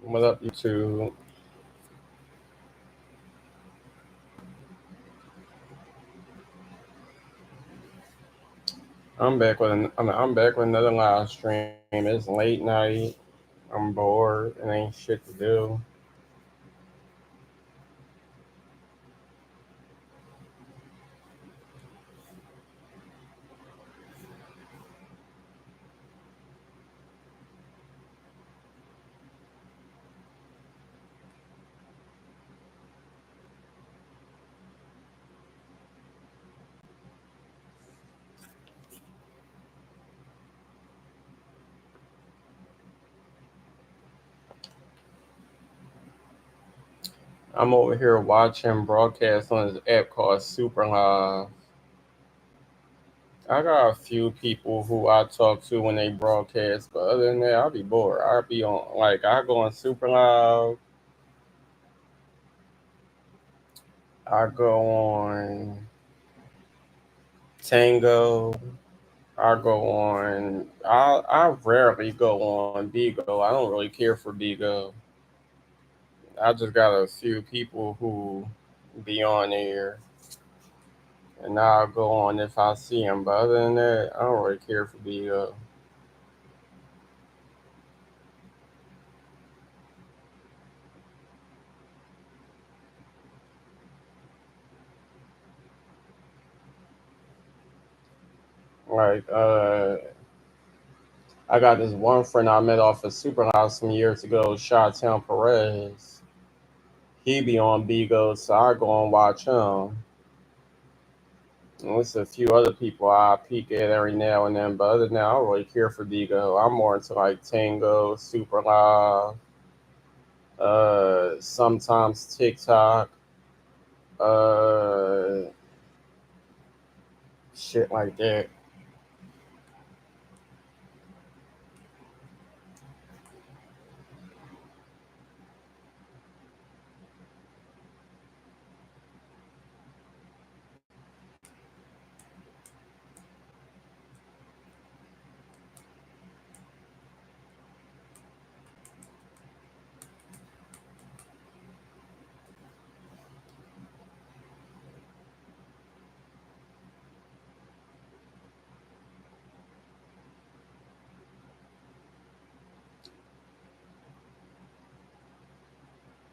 What up, YouTube? I'm back with another live stream. It's late night. I'm bored and ain't shit to do. I'm over here watching broadcast on this app called Super Live. I got a few people who I talk to when they broadcast, but other than that, I'll be bored. I'll be on I go on Super Live. I go on Tango. I go on. I rarely go on Bigo. I don't really care for Bigo. I just got a few people who be on there, and I'll go on if I see them. But other than that, I don't really care for Bigo. Like, I got this one friend I met off of Superhouse some years ago, Shot Perez. He be on Bigo, so I go and watch him. And there's a few other people I peek at every now and then, but other than that, I don't really care for Bigo. I'm more into like Tango, Super Live, sometimes TikTok, uh, shit like that.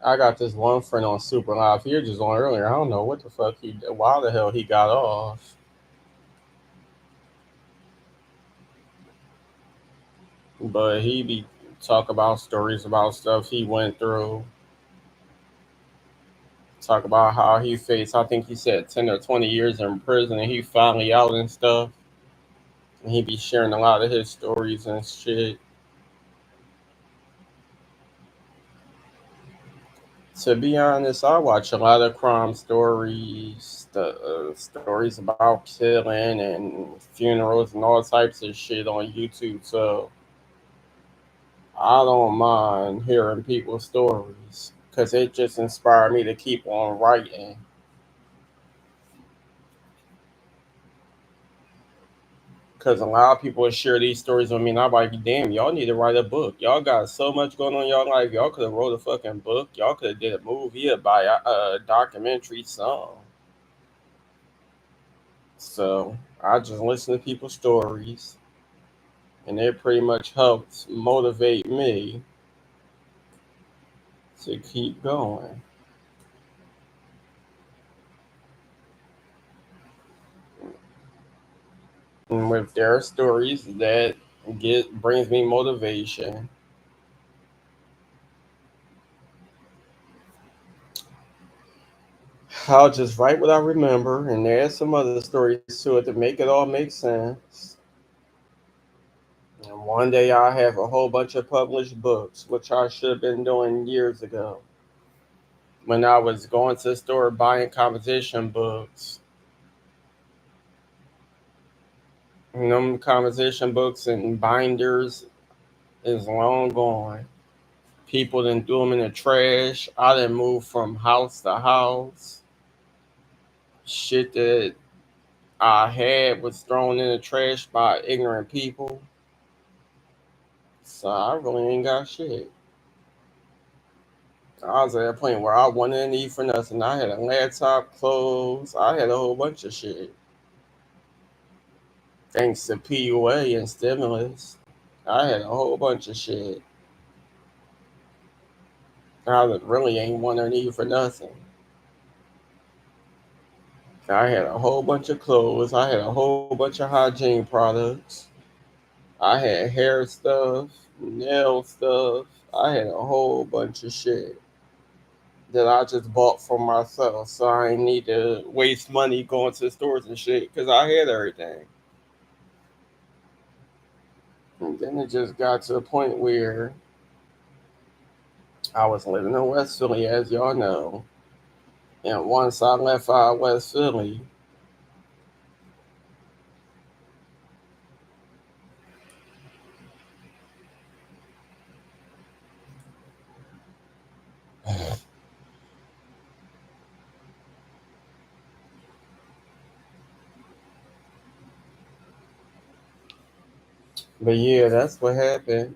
I got this one friend on Super Live. He was just on earlier. I don't know what the fuck why the hell he got off, but he be talk about stories about stuff he went through. Talk about how he faced. I think he said 10 or 20 years in prison, and he finally out and stuff. And he be sharing a lot of his stories and shit. To be honest, I watch a lot of crime stories, stories about killing and funerals and all types of shit on YouTube. So I don't mind hearing people's stories because it just inspired me to keep on writing. Because a lot of people share these stories with me, and I'm like, damn, y'all need to write a book. Y'all got so much going on in y'all life. Y'all could have wrote a fucking book. Y'all could have did a movie, a documentary, something. So I just listen to people's stories, and it pretty much helps motivate me to keep going. And with their stories, that get brings me motivation. I'll just write what I remember and add some other stories to it to make it all make sense. And one day I'll have a whole bunch of published books, which I should have been doing years ago. When I was going to the store buying composition books, and them composition books and binders is long gone. People done threw them in the trash. I done moved from house to house. Shit that I had was thrown in the trash by ignorant people. So I really ain't got shit. I was at a point where I wanted to eat for nothing. I had a laptop, clothes. I had a whole bunch of shit. Thanks to PUA and stimulus, I had a whole bunch of shit. Really ain't wanting to eat for nothing. I had a whole bunch of clothes. I had a whole bunch of hygiene products. I had hair stuff, nail stuff. I had a whole bunch of shit that I just bought for myself, so I ain't need to waste money going to stores and shit because I had everything. And then it just got to a point where I was living in West Philly, as y'all know. And once I left out West Philly, but yeah, that's what happened.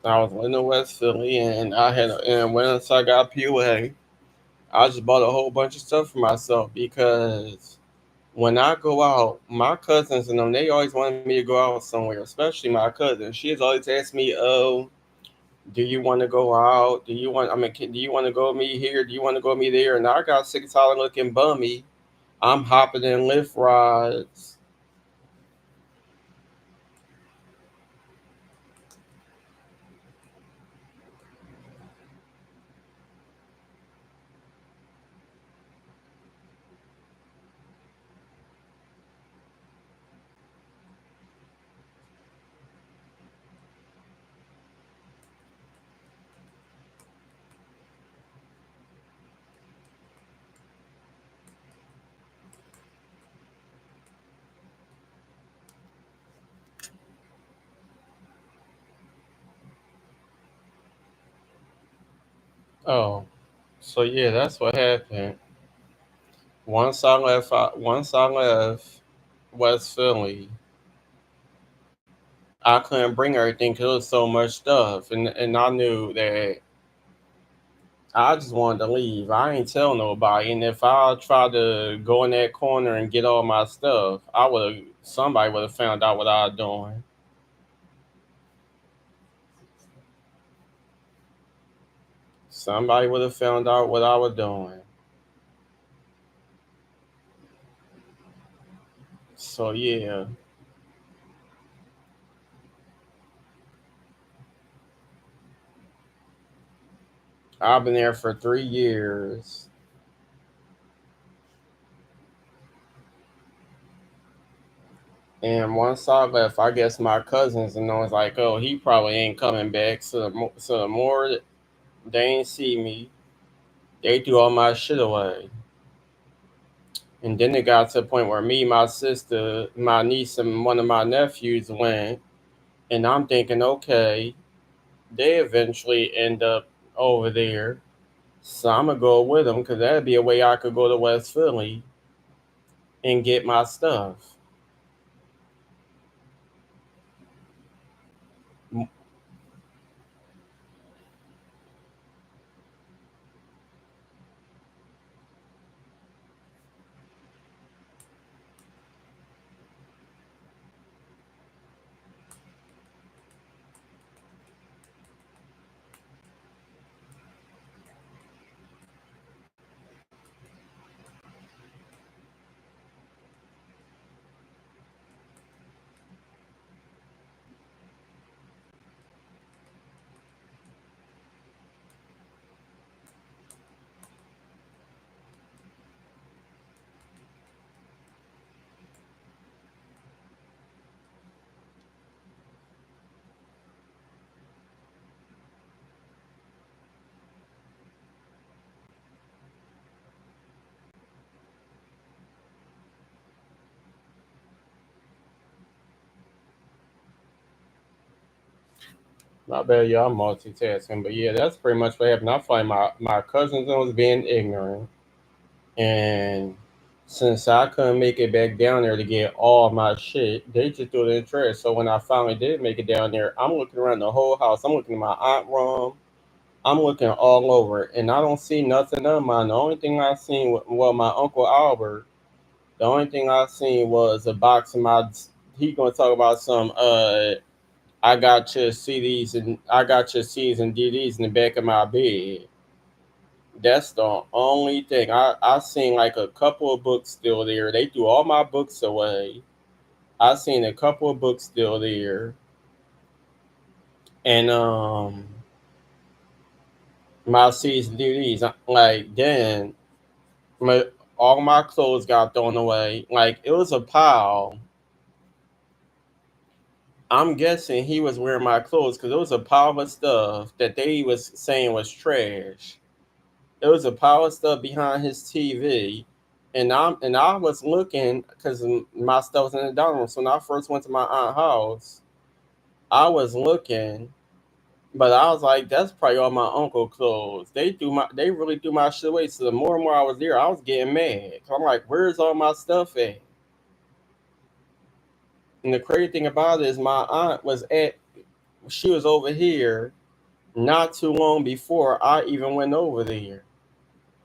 I was living in West Philly, and and once I got PUA, I just bought a whole bunch of stuff for myself because when I go out, my cousins and them, they always wanted me to go out somewhere, especially my cousin. She's always asked me, "Oh, do you want to go out? Do you want to go with me here? Do you want to go with me there?" And I got sick and tired of looking bummy. I'm hopping in Lyft rides. Oh, so yeah, that's what happened. Once I left West Philly, I couldn't bring everything because there was so much stuff, and I knew that I just wanted to leave. I ain't tell nobody, and if I tried to go in that corner and get all my stuff, somebody would have found out what I was doing. Somebody would have found out what I was doing. So yeah, I've been there for 3 years. And once I left, I guess my cousins and I was like, "Oh, he probably ain't coming back." So the more they ain't see me, they threw all my shit away. And then it got to the point where me, my sister, my niece, and one of my nephews went. And I'm thinking, okay, they eventually end up over there. So I'm going to go with them because that'd be a way I could go to West Philly and get my stuff. Not bad, y'all multitasking. But yeah, that's pretty much what happened. I find my cousins was being ignorant. And since I couldn't make it back down there to get all my shit, they just threw it in the trash. So when I finally did make it down there, I'm looking around the whole house. I'm looking at my aunt room. I'm looking all over, and I don't see nothing of mine. The only thing I seen, well, my uncle Albert. The only thing I seen was a box of my. He gonna talk about some. I got your CDs and I got your CDs and DVDs in the back of my bed. That's the only thing. I seen like a couple of books still there. They threw all my books away. I seen a couple of books still there, and my CDs and DVDs. Like then, my all my clothes got thrown away. Like it was a pile. I'm guessing he was wearing my clothes because it was a pile of stuff that they was saying was trash. It was a pile of stuff behind his TV, and I was looking because my stuff was in the dining room. So when I first went to my aunt's house, I was looking, but I was like, "That's probably all my uncle clothes." They really threw my shit away. So the more and more I was there, I was getting mad. I'm like, "Where's all my stuff at?" And the crazy thing about it is, my aunt was at, she was over here not too long before I even went over there.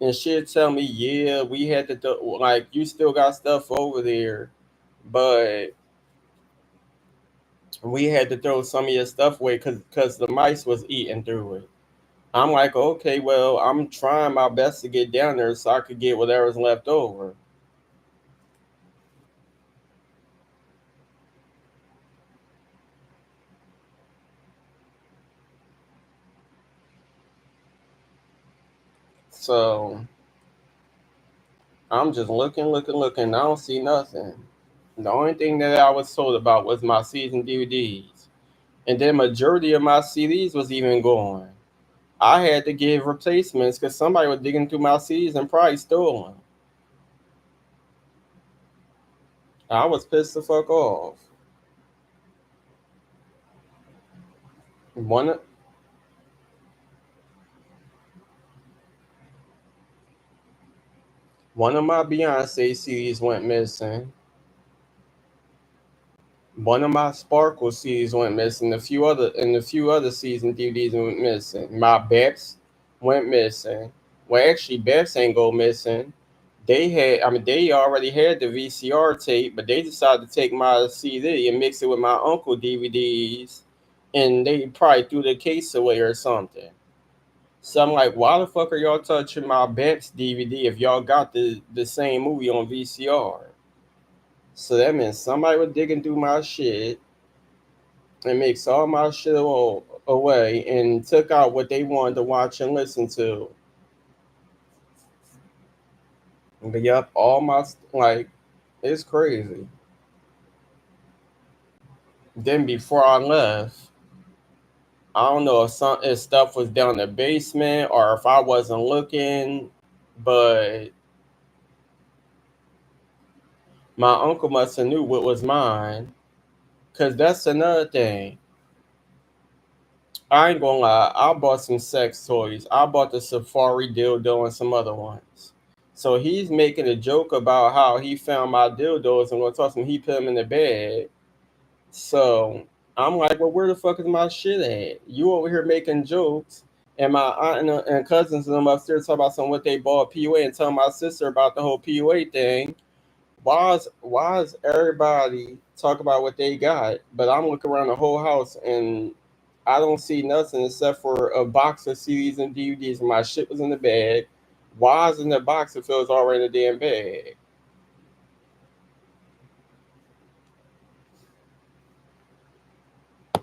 And she'd tell me, yeah, we had to do, like, you still got stuff over there, but we had to throw some of your stuff away because the mice was eating through it. I'm like, okay, well, I'm trying my best to get down there so I could get whatever's left over. So I'm just looking. I don't see nothing. The only thing that I was told about was my season DVDs. And then majority of my CDs was even gone. I had to give replacements because somebody was digging through my CDs and probably stole them. I was pissed the fuck off. One one of my Beyonce CDs went missing. One of my Sparkle CDs went missing. A few other season DVDs went missing. My Beps went missing. Well, actually, Beps ain't go missing. They already had the VCR tape, but they decided to take my CD and mix it with my uncle DVDs, and they probably threw the case away or something. So I'm like, why the fuck are y'all touching my Beps DVD if y'all got the same movie on VCR? So that means somebody was digging through my shit and mixed all my shit away and took out what they wanted to watch and listen to. But yep, like, it's crazy. Then before I left, I don't know if stuff was down in the basement or if I wasn't looking, but my uncle must have knew what was mine. Cause that's another thing. I ain't gonna lie, I bought some sex toys. I bought the Safari dildo and some other ones. So he's making a joke about how he found my dildos and gonna toss him. He put them in the bed. So I'm like, well, where the fuck is my shit at? You over here making jokes, and my aunt and cousins and them upstairs talking about some what they bought PUA and telling my sister about the whole PUA thing. Why is everybody talk about what they got, but I'm looking around the whole house and I don't see nothing except for a box of CDs and DVDs. My shit was in the bag. Why is in the box if it was already in the damn bag?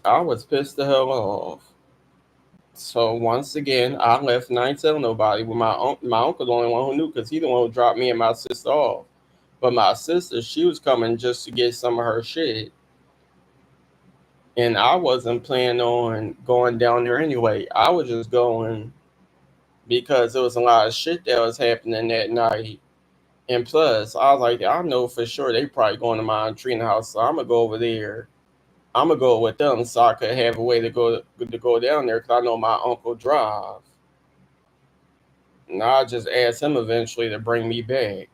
I was pissed the hell off. So once again, I left and I ain't tell nobody. With my uncle, the only one who knew, because he the one who dropped me and my sister off. But my sister, she was coming just to get some of her shit, and I wasn't planning on going down there anyway. I was just going because there was a lot of shit that was happening that night. And plus, I was like, I know for sure they probably going to my Trina house, so I'm gonna go over there. I'm gonna go with them so I could have a way to go down there because I know my uncle drive. And I just asked him eventually to bring me back.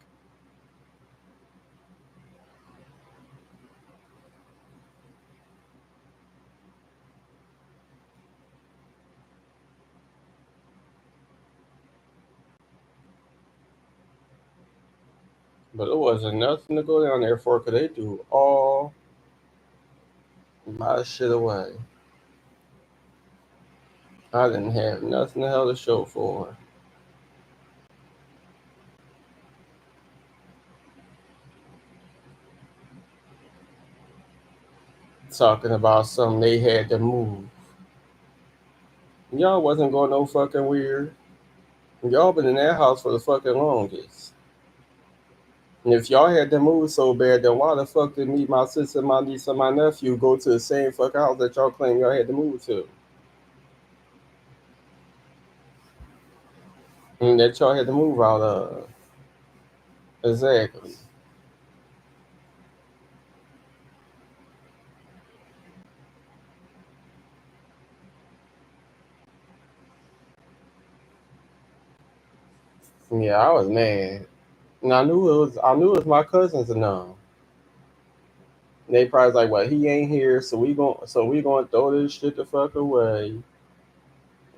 But it wasn't nothing to go down there for because they threw all my shit away. I didn't have nothing the hell to show for. Talking about something they had to move. Y'all wasn't going no fucking weird. Y'all been in that house for the fucking longest. And if y'all had to move so bad, then why the fuck did me, my sister, my niece, and my nephew go to the same fucking house that y'all claim y'all had to move to? And that y'all had to move out of. Exactly. Yeah, I was mad. And I knew it was my cousins and them. They probably like, well, he ain't here, so we gonna throw this shit the fuck away.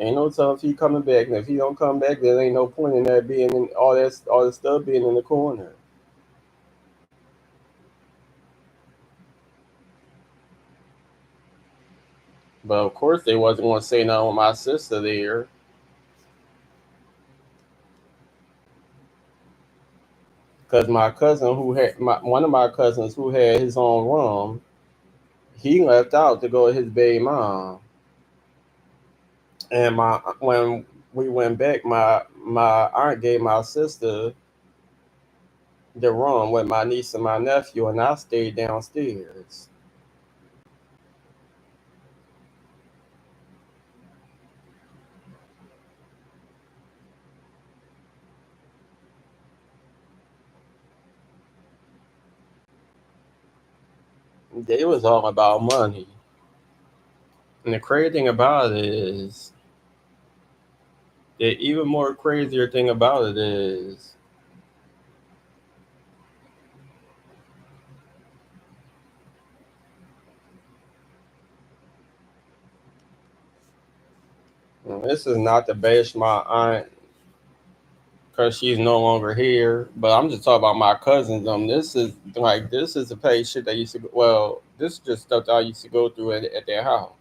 Ain't no telling if he coming back, and if he don't come back, there ain't no point in that being in all that stuff being in the corner. But of course, they wasn't gonna say nothing with my sister there, cause my cousin one of my cousins who had his own room, he left out to go with his baby mom, and my when we went back, my aunt gave my sister the room with my niece and my nephew, and I stayed downstairs. They was all about money. And the crazy thing about it is, the even more crazier thing about it is, and this is not to bash my aunt because she's no longer here, but I'm just talking about my cousins. This is the pay shit that used to. Well, this is just stuff that I used to go through at their house.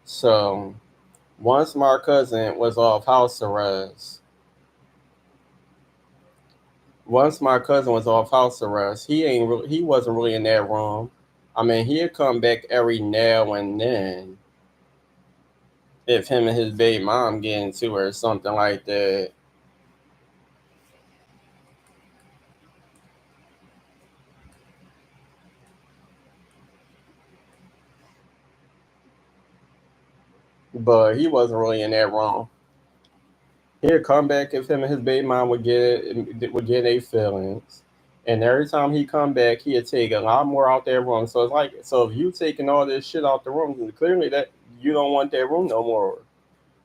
So once my cousin was off house arrest, he wasn't really in that room. I mean, he'd come back every now and then if him and his baby mom get into it or something like that. But he wasn't really in that room. He'd come back if him and his baby mom would get a feelings. And every time he come back, he'd take a lot more out that room. So it's like, so if you taking all this shit out the room, clearly that you don't want that room no more.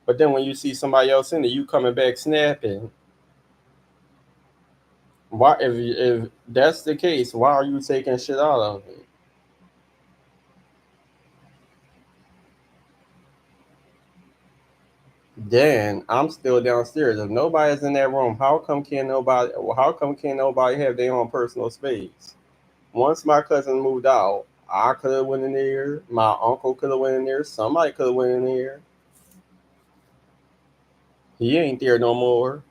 But then when you see somebody else in it, you coming back snapping. Why, if that's the case, why are you taking shit out of it? Then I'm still downstairs. If nobody's in that room, how come can't nobody have their own personal space? Once my cousin moved out, I could have went in there, my uncle could have went in there, somebody could have went in there. He ain't there no more.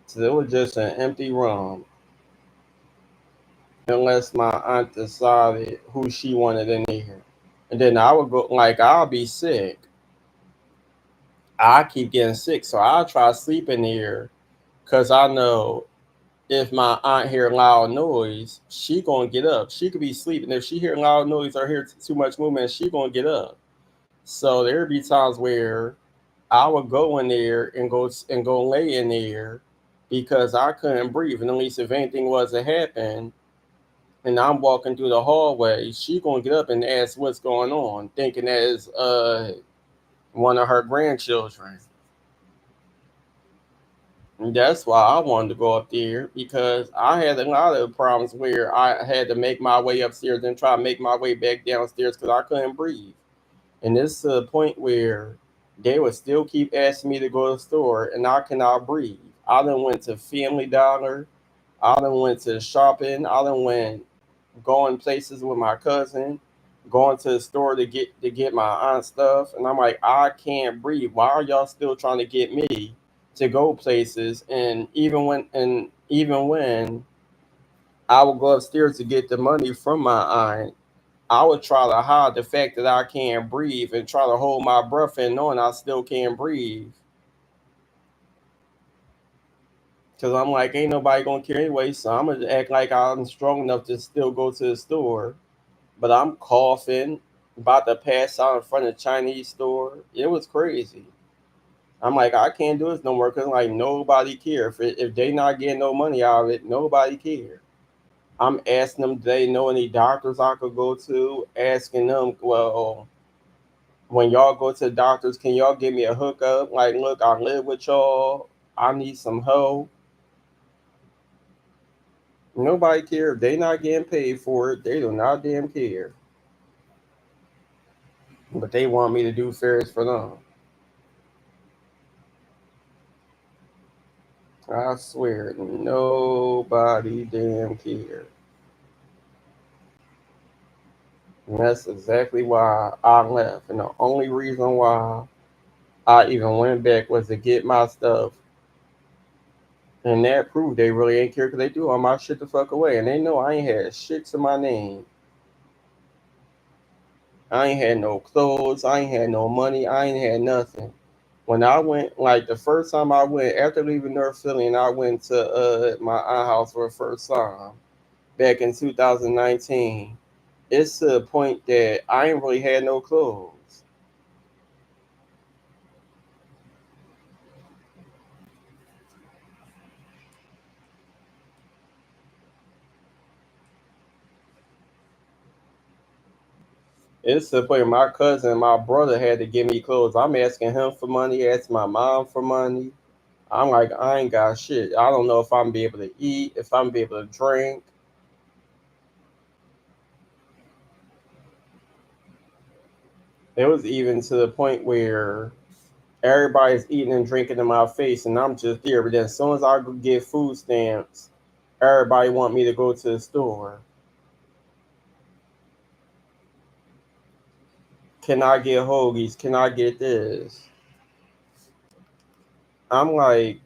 So it was just an empty room. Unless my aunt decided who she wanted in there. And then I would go, like, I'll be sick. I keep getting sick, so I'll try sleeping there because I know if my aunt hear loud noise, she gonna get up. She could be sleeping. If she hear loud noise or hear too much movement, she gonna get up. So there'd be times where I would go in there and go lay in there because I couldn't breathe. And at least if anything was to happen, and I'm walking through the hallway, she gonna get up and ask what's going on, thinking that is one of her grandchildren. And that's why I wanted to go up there because I had a lot of problems where I had to make my way upstairs and try to make my way back downstairs because I couldn't breathe. And this is the point where they would still keep asking me to go to the store and I cannot breathe. I done went to Family Dollar. I done went to shopping. I done went going places with my cousin, going to the store to get my aunt stuff, and I'm like, I can't breathe. Why are y'all still trying to get me to go places? And even when I would go upstairs to get the money from my aunt, I would try to hide the fact that I can't breathe and try to hold my breath in knowing I still can't breathe. Cause I'm like, ain't nobody gonna care anyway, so I'm gonna act like I'm strong enough to still go to the store. But I'm coughing, about to pass out in front of the Chinese store. It was crazy. I'm like, I can't do this no more because like nobody care. If they not getting no money out of it, nobody care. I'm asking them, do they know any doctors I could go to? Asking them, well, when y'all go to the doctors, can y'all give me a hookup? Like, look, I live with y'all. I need some help. Nobody care. If they not getting paid for it, they do not damn care. But they want me to do fairs for them. I swear, nobody damn care. And that's exactly why I left. And the only reason why I even went back was to get my stuff. And that proved they really ain't care because they do all my shit the fuck away. And they know I ain't had shit to my name. I ain't had no clothes. I ain't had no money. I ain't had nothing. When I went, like the first time I went, after leaving North Philly, and I went to my aunt house for the first time back in 2019, it's to the point that I ain't really had no clothes. It's to the point my cousin and my brother had to give me clothes. I'm asking him for money, asking my mom for money. I'm like, I ain't got shit. I don't know if I'm be able to eat, if I'm be able to drink. It was even to the point where everybody's eating and drinking in my face, and I'm just there. But then as soon as I go get food stamps, everybody want me to go to the store. Can I get hoagies? Can I get this? I'm like,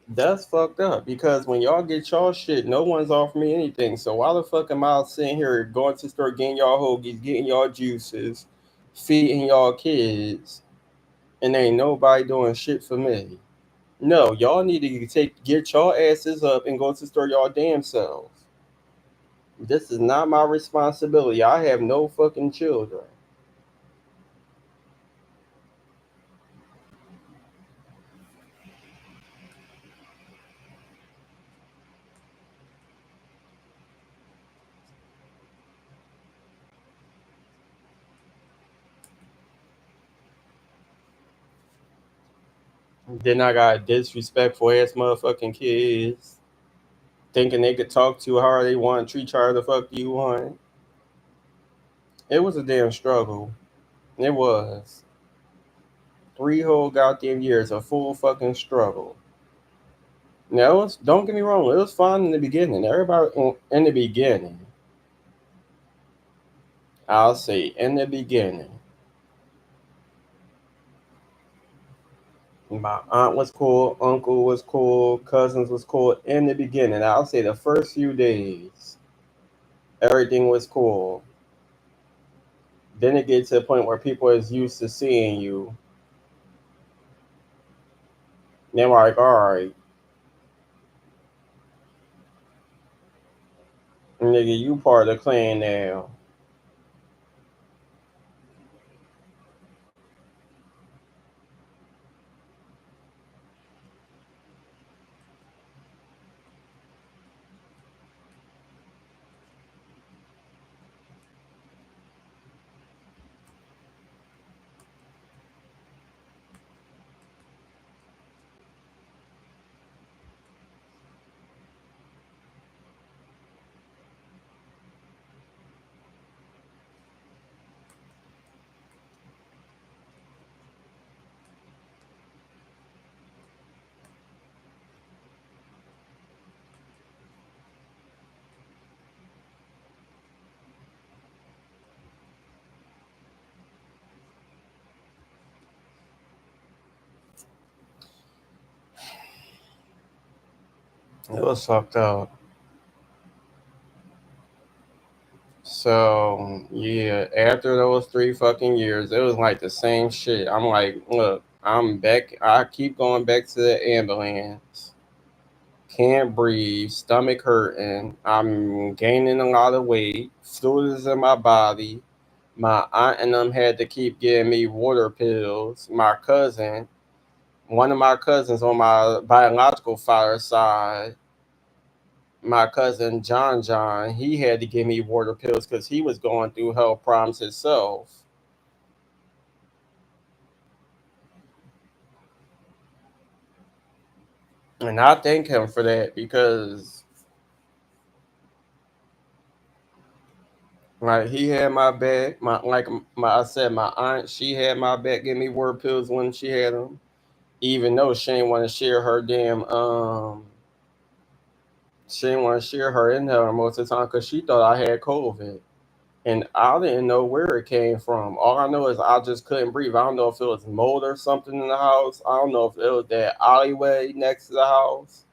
that's fucked up because when y'all get y'all shit, no one's offering me anything. So why the fuck am I sitting here going to the store getting y'all hoagies, getting y'all juices, feeding y'all kids, and ain't nobody doing shit for me? No, y'all need to get y'all asses up and go to the store y'all damn selves. This is not my responsibility. I have no fucking children. Then I got disrespectful ass motherfucking kids thinking they could talk to you however they want, treat you how the fuck you want. It was a damn struggle. It was 3 whole goddamn years of full fucking struggle. Now, don't get me wrong, it was fun in the beginning. Everybody in the beginning, I'll say in the beginning, my aunt was cool, uncle was cool, cousins was cool in the beginning. I'll say the first few days, everything was cool. Then it gets to the point where people is used to seeing you. And they're like, all right, nigga, you part of the clan now. It was fucked up. So yeah, after those 3 fucking years, it was like the same shit. I'm like, look, I'm back. I keep going back to the ambulance. Can't breathe, stomach hurting. I'm gaining a lot of weight. Fluid is in my body. My aunt and them had to keep giving me water pills. My cousin, one of my cousins on my biological father's side, my cousin John, he had to give me water pills because he was going through health problems himself. And I thank him for that because like he had my back. I said, my aunt, she had my back, give me water pills when she had them. Even though she didn't want to share her inhaler most of the time because she thought I had COVID. And I didn't know where it came from. All I know is I just couldn't breathe. I don't know if it was mold or something in the house. I don't know if it was that alleyway next to the house.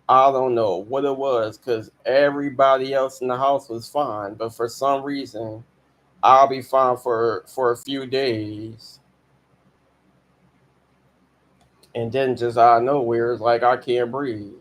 I don't know what it was because everybody else in the house was fine. But for some reason, I'll be fine for a few days. And then just out of nowhere, it's like I can't breathe.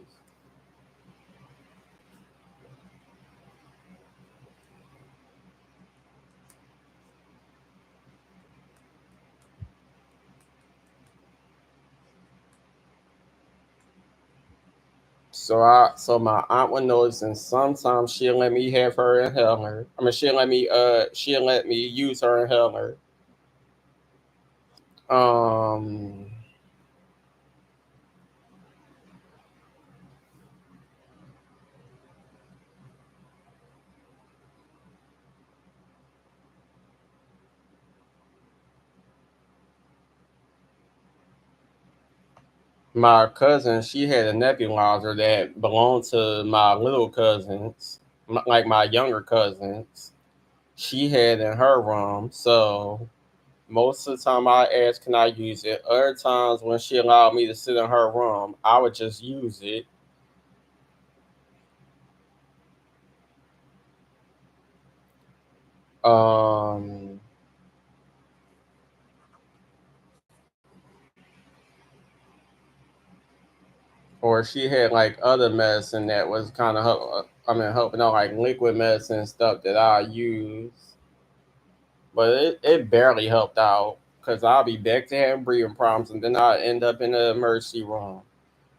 So my aunt would notice, and sometimes she'll let me have her inhaler. I mean, she'll let me use her inhaler. Um, my cousin, she had a nebulizer that belonged to my little cousins, like my younger cousins. She had in her room, so most of the time I asked, "Can I use it?" Other times when she allowed me to sit in her room, I would just use it. Um, or she had like other medicine that was kind of helping out like liquid medicine stuff that I use, but it barely helped out because I'll be back to having breathing problems, and then I end up in the emergency room.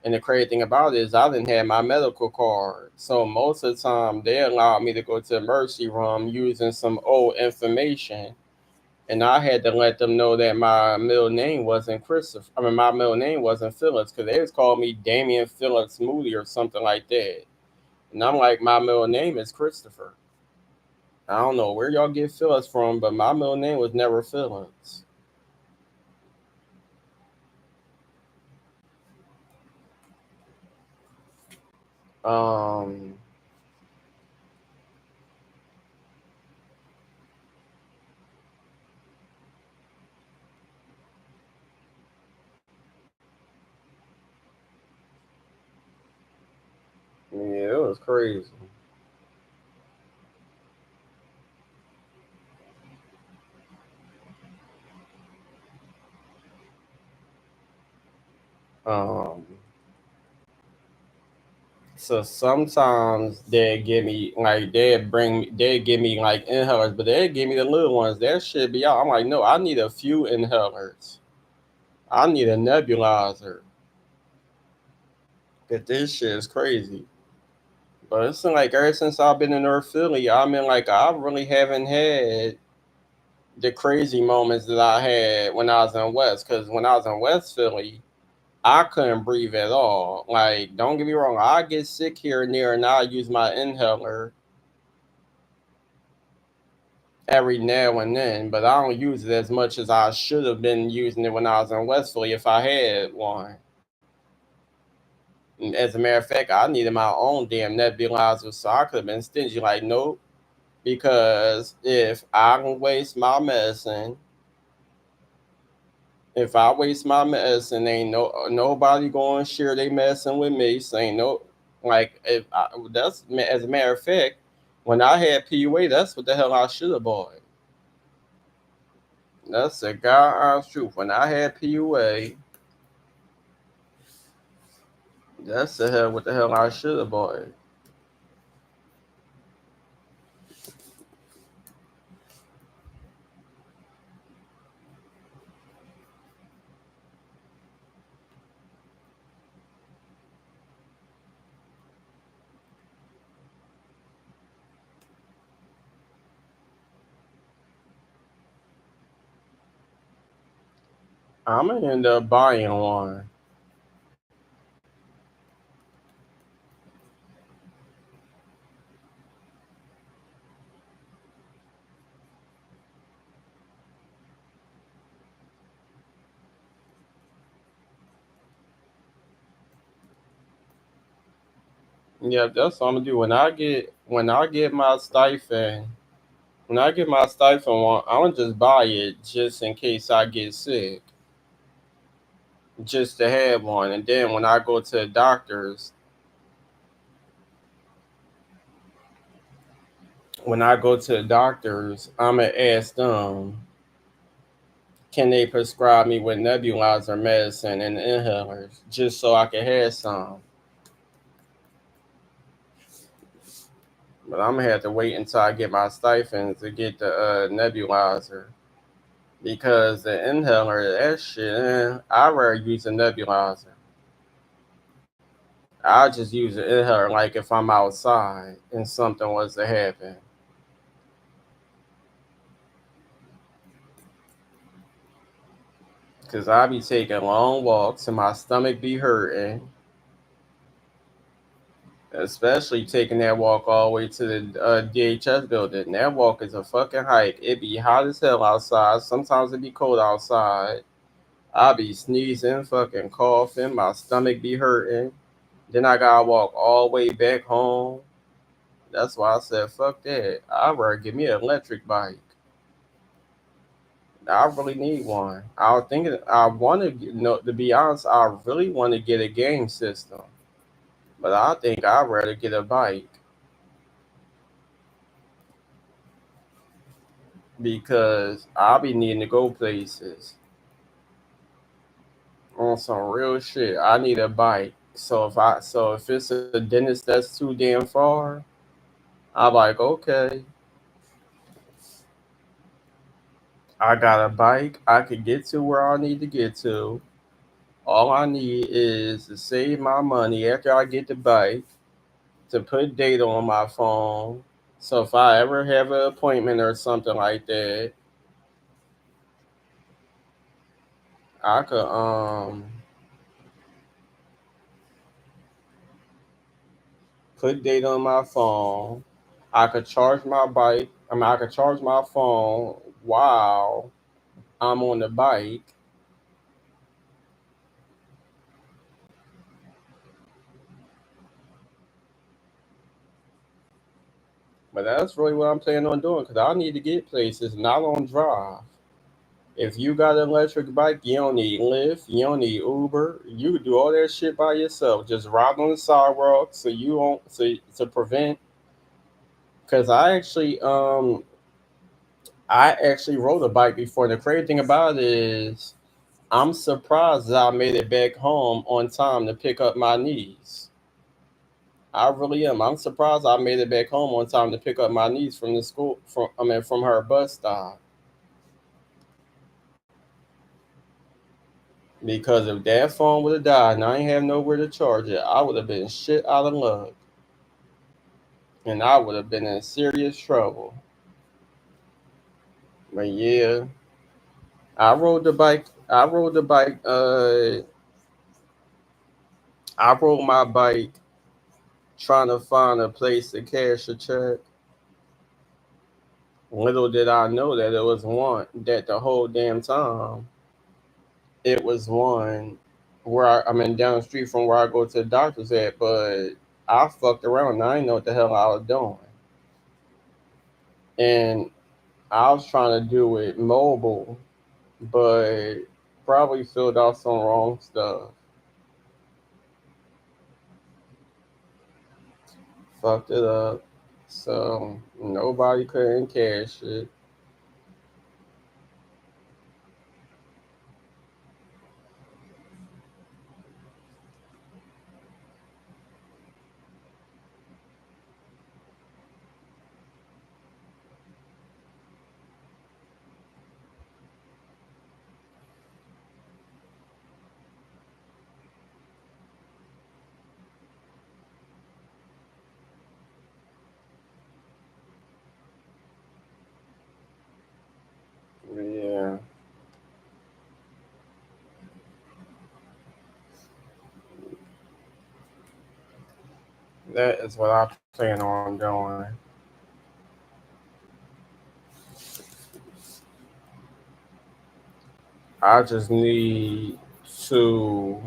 And the crazy thing about it is I didn't have my medical card, so most of the time they allowed me to go to the emergency room using some old information. And I had to let them know that my middle name wasn't Christopher. I mean, my middle name wasn't Phillips because they was calling me Damian Phillips Moody or something like that. And I'm like, my middle name is Christopher. I don't know where y'all get Phillips from, but my middle name was never Phillips. Um, yeah, it was crazy. Um, so sometimes they give me like inhalers, but they give me the little ones. That should be out. I'm like, no, I need a few inhalers. I need a nebulizer. That this shit is crazy. But it's like ever since I've been in North Philly, I mean, like I really haven't had the crazy moments that I had when I was in West. Because when I was in West Philly, I couldn't breathe at all. Like, don't get me wrong, I get sick here and there, and I use my inhaler every now and then, but I don't use it as much as I should have been using it when I was in West Philly if I had one. And as a matter of fact, I needed my own damn nebulizer, so I could have been stingy. Like, nope. Because if I waste my medicine, ain't nobody going to share their medicine with me. So ain't no Like if I, that's as a matter of fact, when I had PUA, that's what the hell I should have bought. That's the God honest truth. When I had PUA, that's the hell what the hell I should have bought. I'm gonna end up buying one. Yeah, that's what I'm gonna do. When I get my stipend, when I get my stipend one, I'm gonna just buy it just in case I get sick, just to have one. And then when I go to the doctors, I'm gonna ask them, can they prescribe me with nebulizer medicine and inhalers, just so I can have some. But I'm gonna have to wait until I get my stipend to get the nebulizer. Because the inhaler, that shit, I'd rather use a nebulizer. I just use an inhaler like if I'm outside and something was to happen. Cause I be taking long walks and my stomach be hurting, especially taking that walk all the way to the DHS building. That walk is a fucking hike. It be hot as hell outside. Sometimes it be cold outside. I be sneezing, fucking coughing. My stomach be hurting. Then I gotta walk all the way back home. That's why I said, fuck that. I'd rather give me an electric bike. I really need one. I was thinking, I want to, to be honest, I really want to get a game system. But I think I'd rather get a bike because I'll be needing to go places on some real shit. I need a bike. So if it's a dentist that's too damn far, I'm like, okay, I got a bike. I could get to where I need to get to. All I need is to save my money after I get the bike, to put data on my phone. So if I ever have an appointment or something like that, I could put data on my phone. I could charge my bike. I could charge my phone while I'm on the bike. But that's really what I'm planning on doing because I need to get places, not on drive. If you got an electric bike, you don't need Lyft, you don't need Uber. You can do all that shit by yourself. Just ride on the sidewalk so you won't to prevent. Because I actually rode a bike before. The crazy thing about it is I'm surprised that I made it back home on time to pick up my niece. I really am. I'm surprised I made it back home on time to pick up my niece from the school from her bus stop. Because if that phone would have died and I ain't have nowhere to charge it, I would have been shit out of luck. And I would have been in serious trouble. But yeah, I rode the bike. I rode the bike. I rode my bike trying to find a place to cash a check. Little did I know that it was one that the whole damn time it was one where I mean down the street from where I go to the doctor's at, but I fucked around and I didn't know what the hell I was doing. And I was trying to do it mobile, but probably filled out some wrong stuff. fucked it up. So nobody couldn't cash it. Yeah, that is what I plan on doing. I just need to.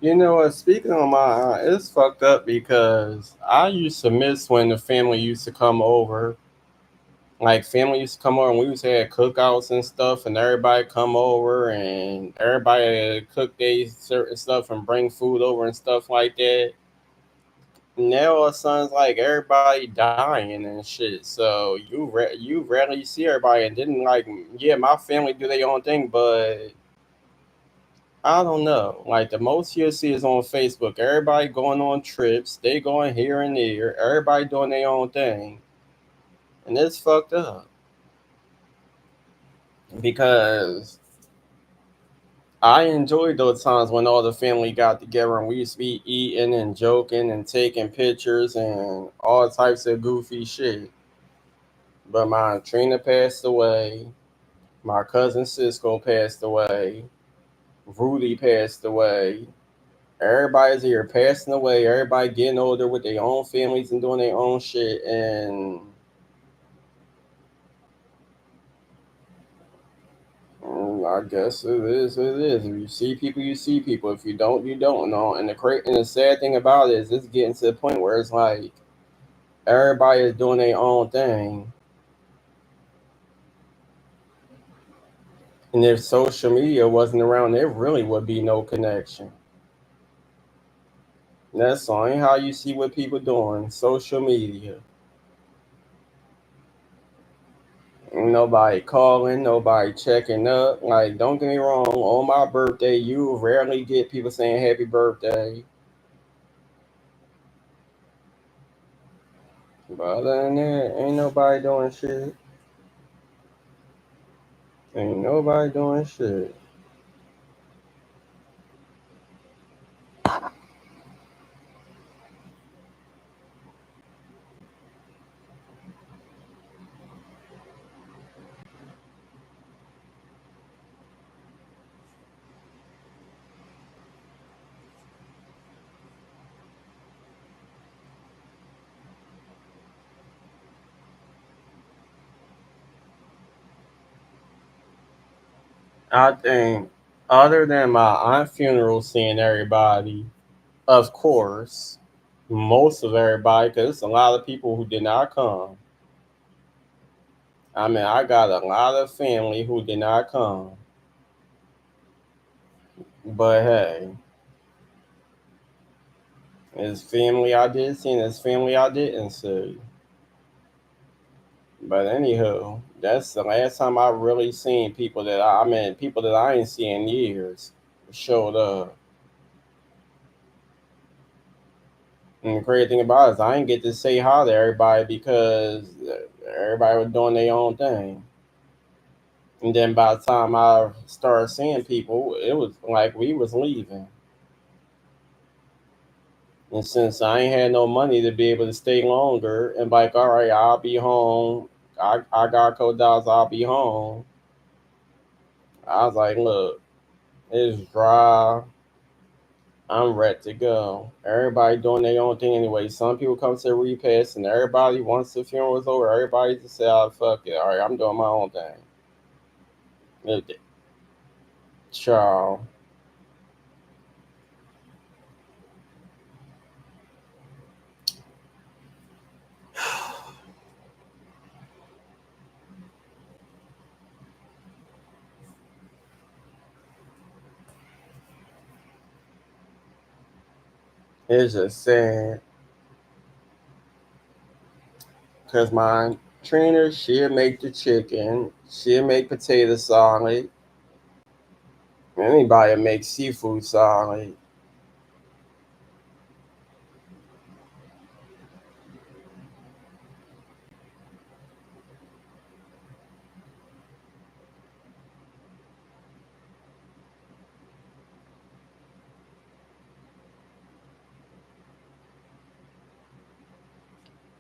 You know what? Speaking on my, it's fucked up because I used to miss when the family used to come over. Like family used to come over and we used to have cookouts and stuff, and everybody come over and everybody cook they certain stuff and bring food over and stuff like that. Now all of a sudden it's like everybody dying and shit. So you rarely see everybody, and then like yeah, my family do their own thing, but I don't know. Like the most you'll see is on Facebook. Everybody going on trips. They going here and there. Everybody doing their own thing, and it's fucked up because I enjoyed those times when all the family got together and we used to be eating and joking and taking pictures and all types of goofy shit. But my Trina passed away. My cousin Cisco passed away. Rudy passed away. Everybody's here passing away. Everybody getting older with their own families and doing their own shit. And I guess it is what it is. If you see people, you see people. If you don't, you don't know. And and the sad thing about it is it's getting to the point where it's like everybody is doing their own thing. And if social media wasn't around, there really would be no connection. And that's only how you see what people doing. Social media. Nobody calling, nobody checking up. Like, don't get me wrong, on my birthday, you rarely get people saying happy birthday. But other than that, ain't nobody doing shit. Ain't nobody doing shit. I think, other than my aunt funeral, seeing everybody, of course, most of everybody, because a lot of people who did not come. I mean, I got a lot of family who did not come. But hey, it's family I did see and it's family I didn't see. But anywho, that's the last time I really seen people that I mean people that I ain't seen in years showed up. And the crazy thing about it is I didn't get to say hi to everybody because everybody was doing their own thing. And then by the time I started seeing people, it was like we was leaving. And since I ain't had no money to be able to stay longer, and like, all right, I'll be home. I got $2, I'll be home. I was like, look, it's dry. I'm ready to go. Everybody doing their own thing anyway. Some people come to the repast, and everybody, once the funeral was over, everybody just say, oh, fuck it. All right, I'm doing my own thing. Ciao. It's just sad. Because my trainer, she'll make the chicken, she'll make potato salad, anybody make seafood salad.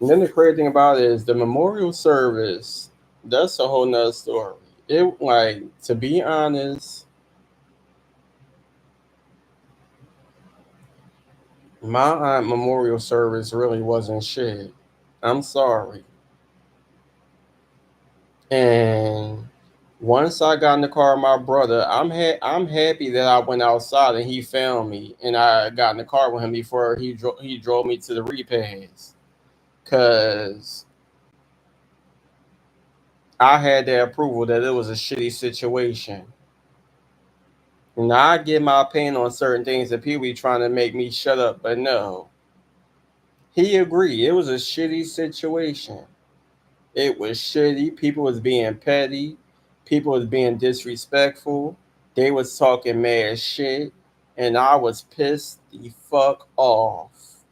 And then the crazy thing about it is the memorial service, that's a whole nother story. It like to be honest, my aunt memorial service really wasn't shit. I'm sorry. And once I got in the car with my brother, I'm happy that I went outside and he found me, and I got in the car with him before he drove me to the repass, cause I had that approval that it was a shitty situation. Now I get my opinion on certain things that people be trying to make me shut up, but no, he agreed it was a shitty situation. It was shitty. People was being petty. People was being disrespectful. They was talking mad shit, and I was pissed the fuck off.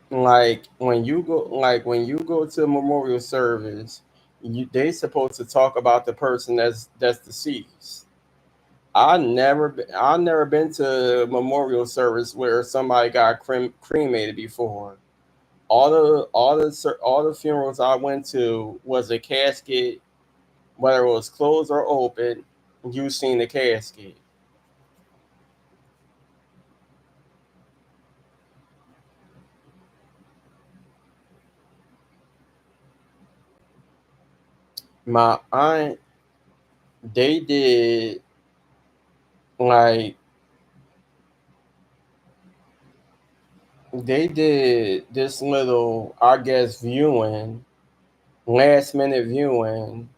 When you go to a memorial service, they supposed to talk about the person that's deceased. I never been to a memorial service where somebody got cremated before. All the funerals I went to was a casket, whether it was closed or open. You seen the casket. My aunt, they did like they did this little, I guess, viewing, last minute viewing.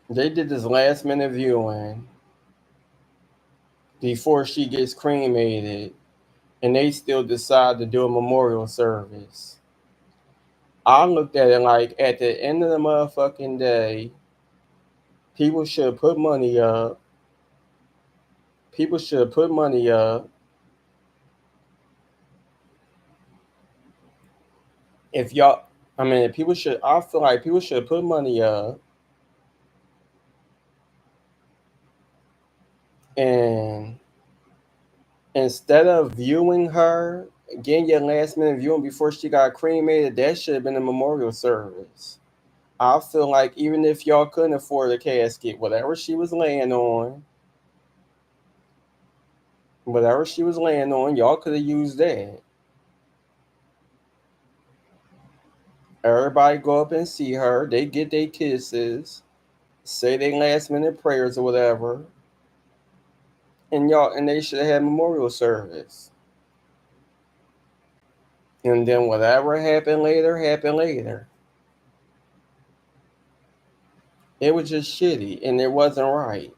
They did this last minute viewing before she gets cremated, and they still decide to do a memorial service. I looked at it like at the end of the motherfucking day, people should put money up. People should put money up. If y'all, I mean, people should. I feel like people should put money up, and instead of viewing her, getting your last minute viewing before she got cremated, that should have been a memorial service. I feel like even if y'all couldn't afford a casket, whatever she was laying on, y'all could have used that. Everybody go up and see her. They get their kisses, say their last minute prayers or whatever, and they should have had memorial service. And then whatever happened later. It was just shitty and it wasn't right.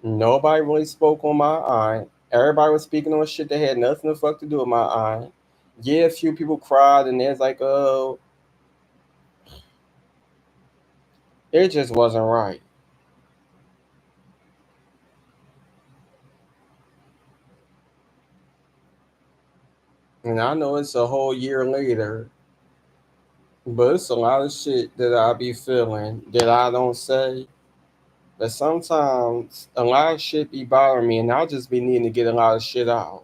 Nobody really spoke on my aunt. Everybody was speaking on shit that had nothing to fuck to do with my aunt. Yeah, a few people cried, and there's like, oh, it just wasn't right. And I know it's a whole year later, but it's a lot of shit that I be feeling that I don't say. But sometimes a lot of shit be bothering me, and I'll just be needing to get a lot of shit out.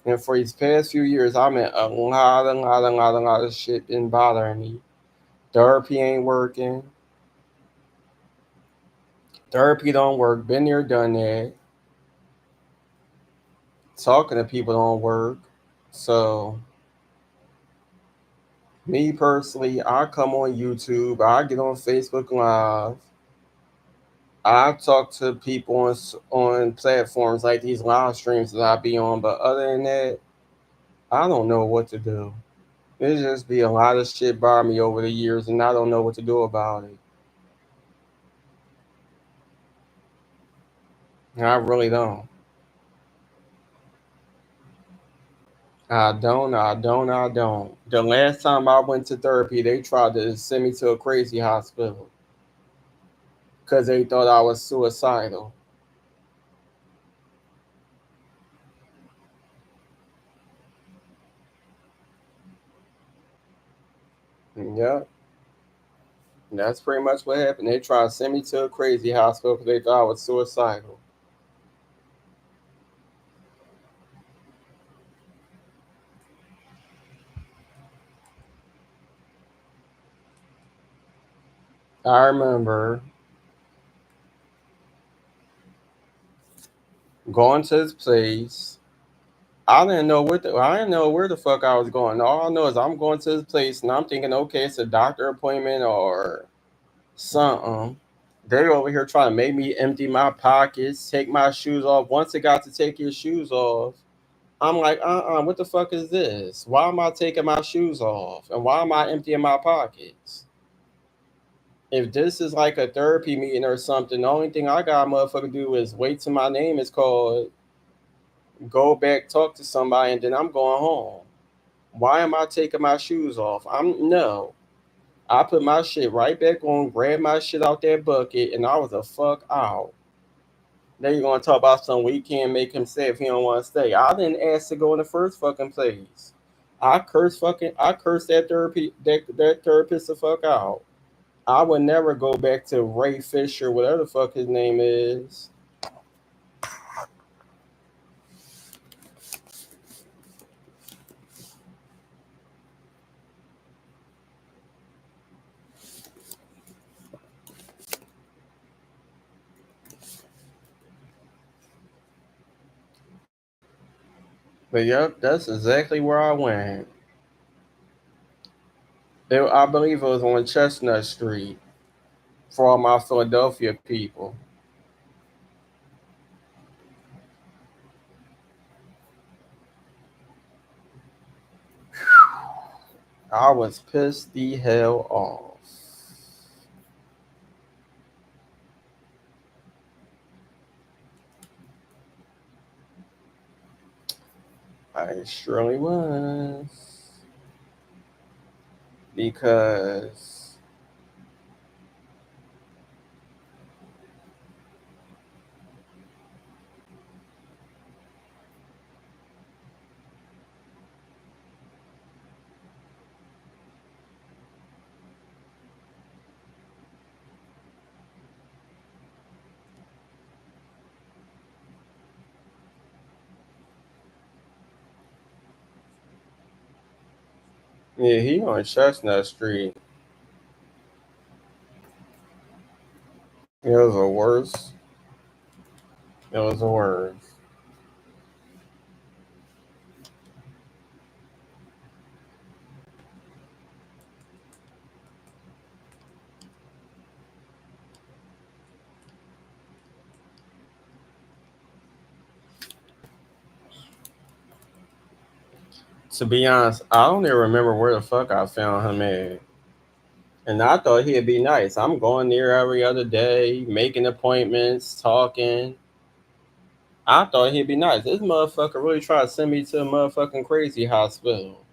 And for these past few years, I mean, a lot of shit been bothering me. Therapy ain't working. Therapy don't work. Been there, done that. Talking to people don't work. So, me personally, I come on YouTube. I get on Facebook Live. I talk to people on platforms like these live streams that I be on. But other than that, I don't know what to do. There's just be a lot of shit by me over the years, and I don't know what to do about it. I really don't. I don't. The last time I went to therapy, they tried to send me to a crazy hospital because they thought I was suicidal. Yep, that's pretty much what happened. They tried to send me to a crazy hospital because they thought I was suicidal. I remember going to this place. I didn't know where the fuck I was going. All I know is I'm going to this place and I'm thinking, okay, it's a doctor appointment or something. They over here trying to make me empty my pockets, take my shoes off. Once it got to take your shoes off, I'm like, what the fuck is this? Why am I taking my shoes off? And why am I emptying my pockets? If this is like a therapy meeting or something, the only thing I got motherfucker do is wait till my name is called, go back, talk to somebody, and then I'm going home. Why am I taking my shoes off? I'm no. I put my shit right back on, grab my shit out that bucket, and I was a fuck out. Then you're gonna talk about something we can't make him stay if he don't want to stay. I didn't ask to go in the first fucking place. I cursed that therapist the fuck out. I would never go back to Ray Fisher, whatever the fuck his name is. But yep, that's exactly where I went. I believe it was on Chestnut Street for all my Philadelphia people. I was pissed the hell off. I surely was. Because yeah, he on Chestnut Street. It was the worst. It was the worst. To be honest, I don't even remember where the fuck I found him at. And I thought he'd be nice. I'm going there every other day, making appointments, talking. I thought he'd be nice. This motherfucker really tried to send me to a motherfucking crazy hospital.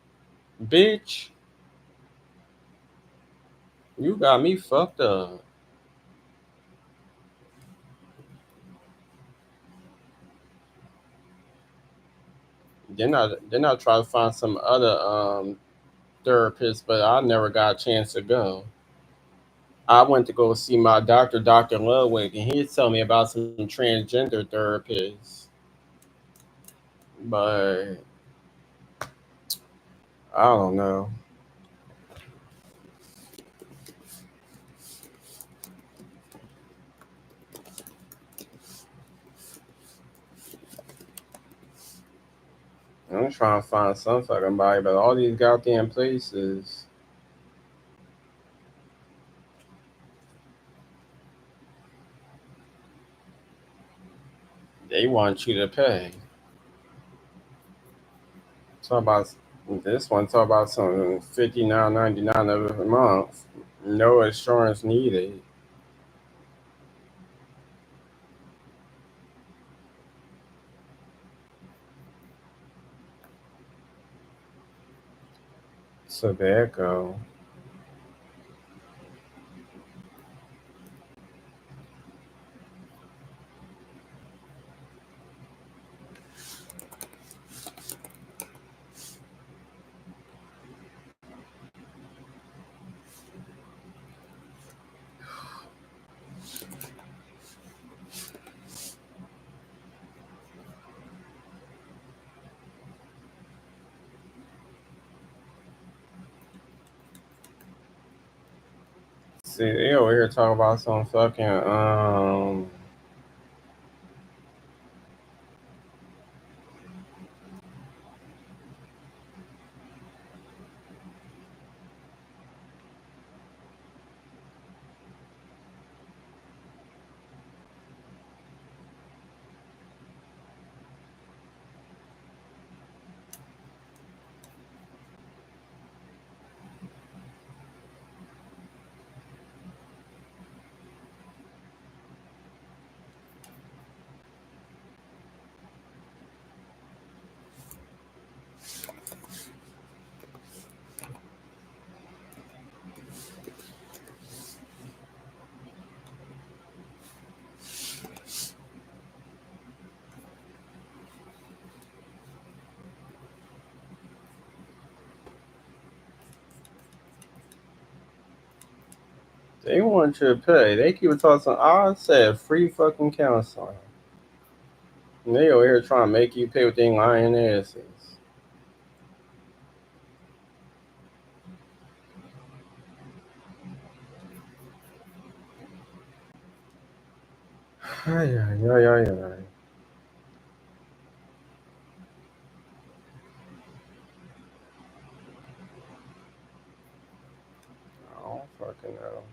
Bitch, you got me fucked up. Then I try to find some other therapist, but I never got a chance to go. I went to go see my doctor, Dr. Ludwig, and he told me about some transgender therapists. But I don't know. I'm trying to find some fucking body, but all these goddamn places, they want you to pay. Talk about this one. Talk about some $59.99 a month. No insurance needed. Tobacco. See, they over here talking about some fucking they want you to pay. They keep talking. I said free fucking counseling. And they over here trying to make you pay with their lying asses. Ay, ay, ay, ay, ay. I don't fucking know.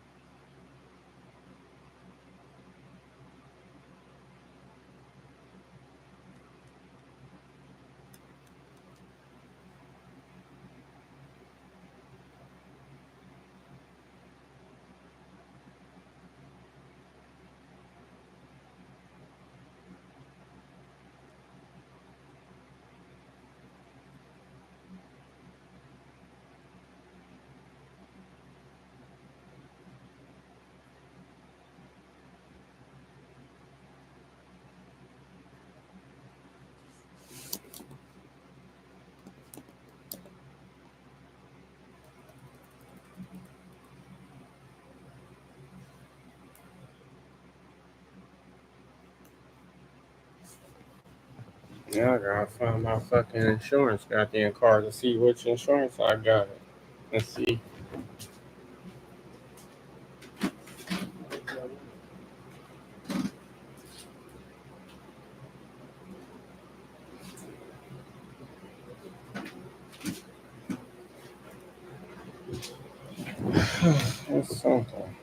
Yeah, I gotta find my fucking insurance goddamn card to see which insurance I got. Let's see. It's something.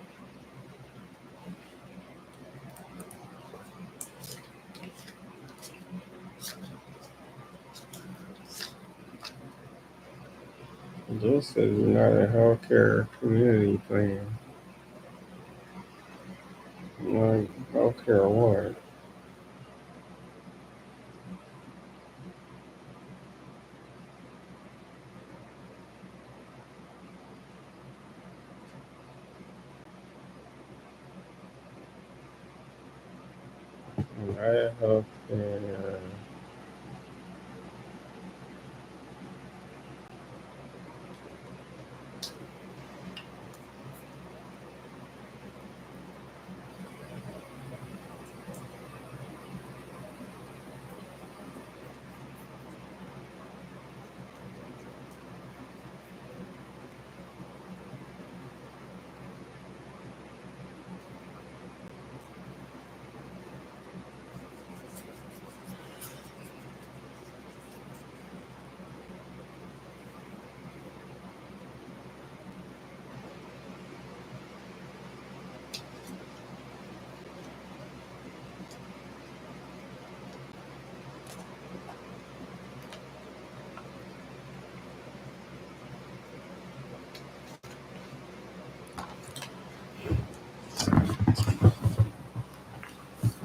This is not a healthcare community plan. Like healthcare what? I hope they're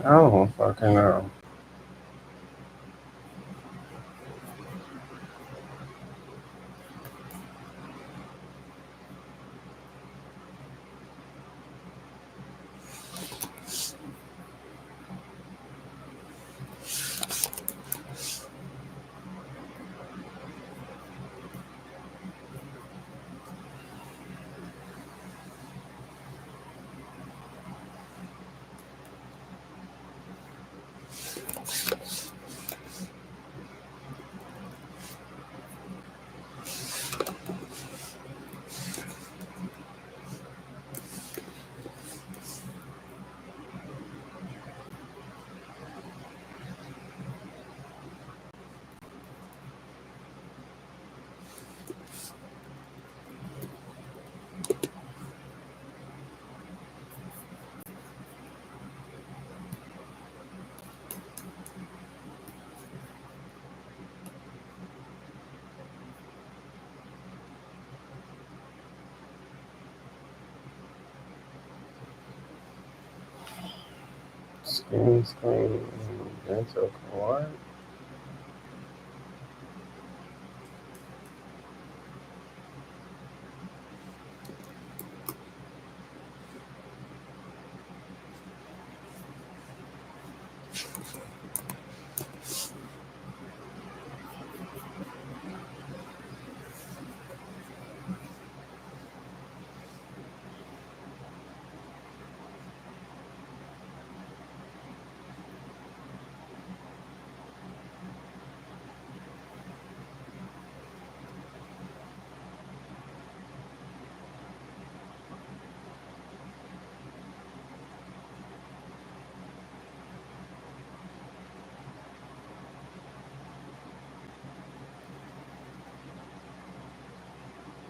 I don't fucking know. Skin screen, dental what?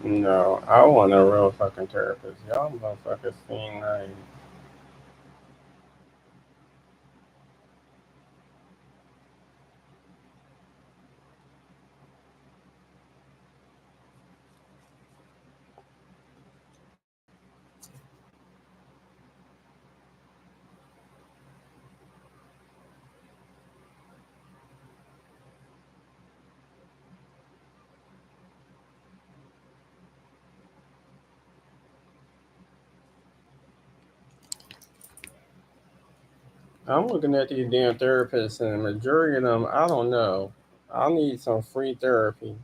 No, I want a real fucking therapist. Y'all motherfuckers seem like I'm looking at these damn therapists, and the majority of them, I don't know. I need some free therapy.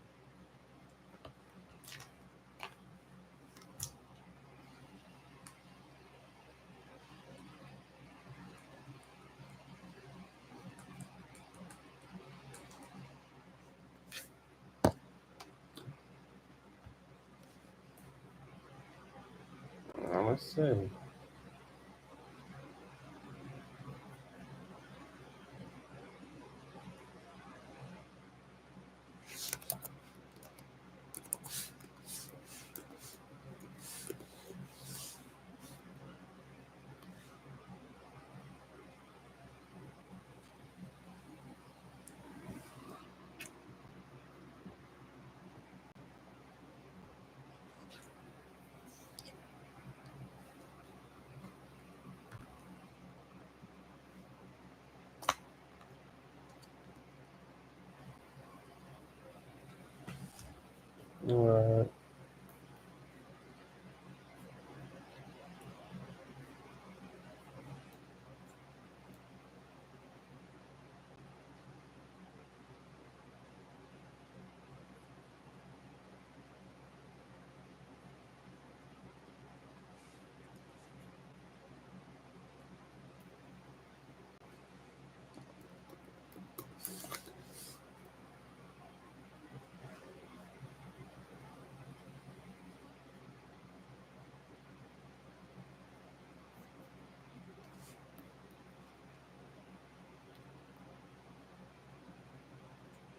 Let's see.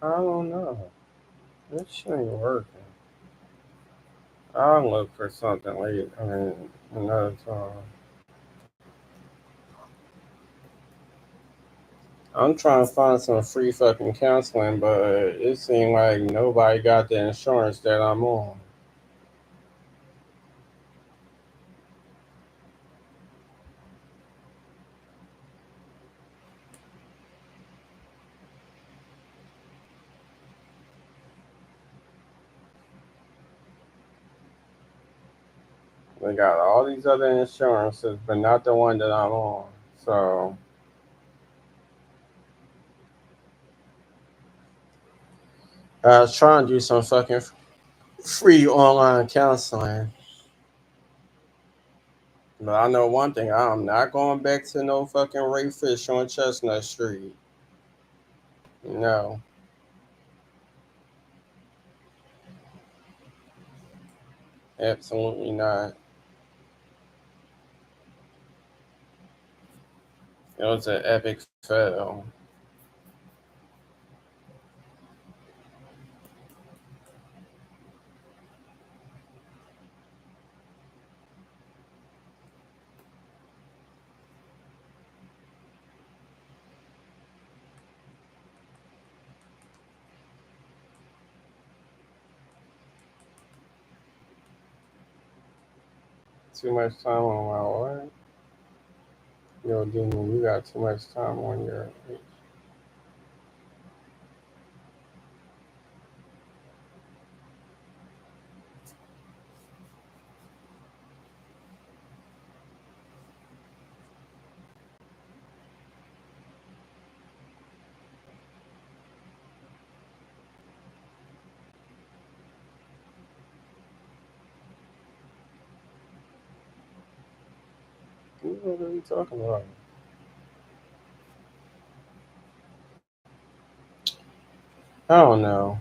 I don't know. This shit ain't working. I'll look for something later. I mean, another time. I'm trying to find some free fucking counseling, but it seemed like nobody got the insurance that I'm on. They got all these other insurances, but not the one that I'm on. So I was trying to do some fucking free online counseling. But I know one thing, I'm not going back to no fucking Ray Fish on Chestnut Street. No, absolutely not. It was an epic fail. Too much time on my what? Yo, Demon, you got too much time on your. What are you talking about? I don't know.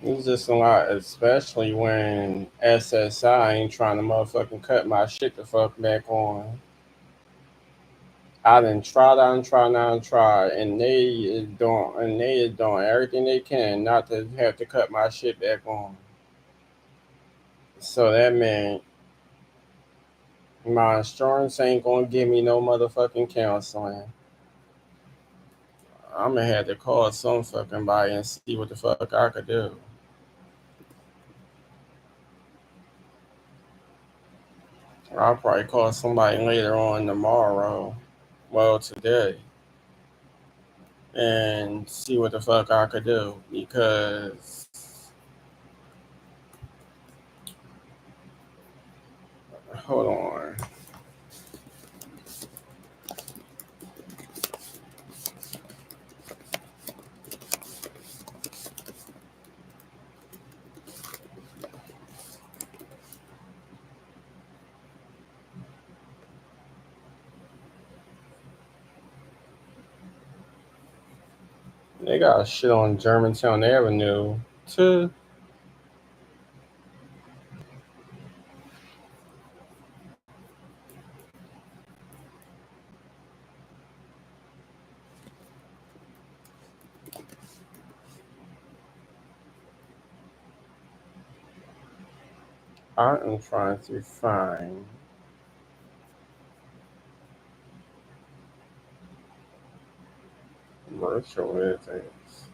It's just a lot, especially when SSI ain't trying to motherfucking cut my shit the fuck back on. I done tried, and they is doing everything they can not to have to cut my shit back on. So that meant my insurance ain't gonna give me no motherfucking counseling. I'm gonna have to call some fucking body and see what the fuck I could do. I'll probably call somebody later on tomorrow, well today, and see what the fuck I could do because hold on. They got shit on Germantown Avenue too. I am trying to find virtual visits.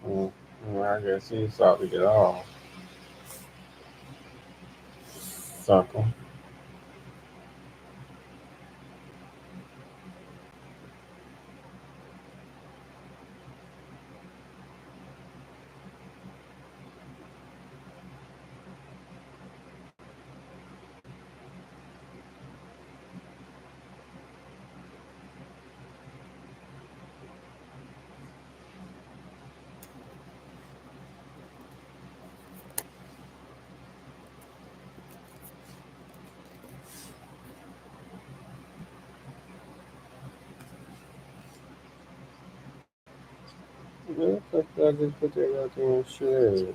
Hmm. I guess he's about to get off. Sucker. Where the fuck did I just put that goddamn shit at?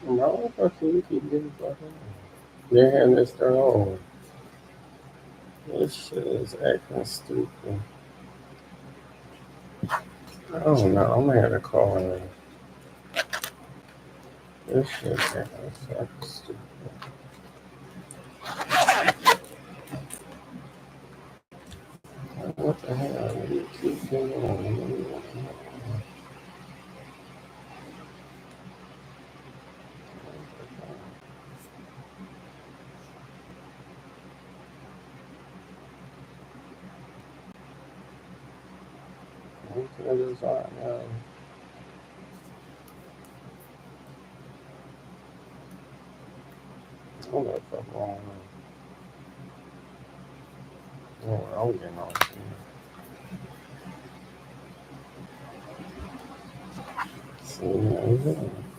No, fuck you keep getting fucking. They're having this their own. This shit is acting stupid. I don't know. I'm gonna have to call her. This shit is acting fucking stupid. What the hell? You keep getting on. What is that now? I don't know what the fuck wrong with me. Oh, I'm getting on. See,